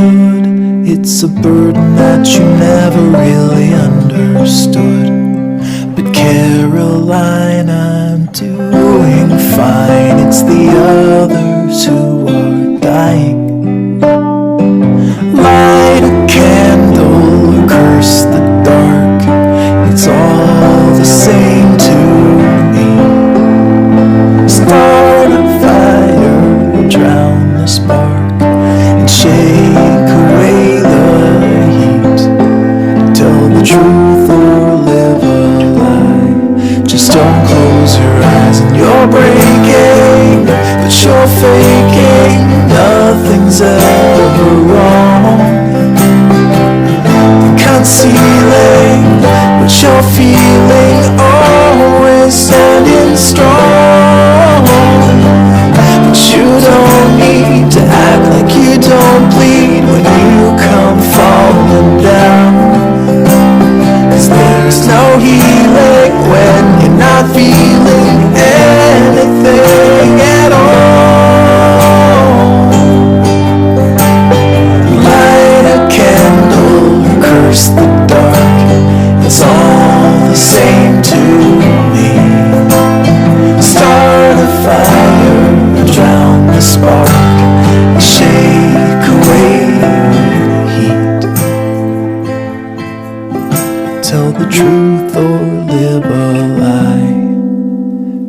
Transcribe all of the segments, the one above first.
should. It's a burden that you never really understood. But Caroline, I'm doing fine. It's the others who are dying. Light a candle or curse the dark, it's all the same to me. Start a fire, drown the spark, and shake away the heat. Tell the truth or live a lie. Just don't close your eyes and you're breaking, but you're faking. Nothing's ever wrong. Concealing what you're feeling, always standing strong. But you don't need to act like you don't bleed when you come falling down. 'Cause there's no healing when you're not feeling anything at all. Light a candle or curse the dark, it's all the same to me. Start a fire, drown the spark, shake away the heat. Tell the truth or live a lie.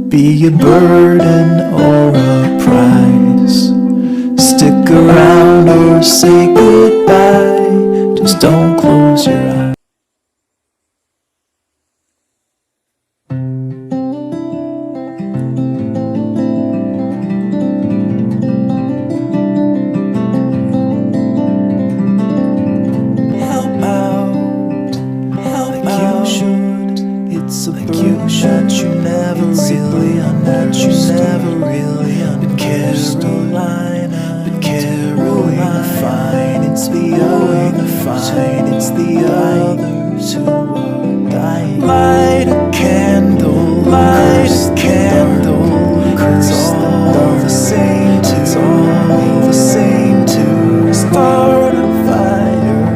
Be a burden or a prize. Stick around or say goodbye. Just don't close your eyes. It's a burden that you never really understood. But Caroline, fine, it's the others who are dying. Light a candle, it's all the same to. Start a fire,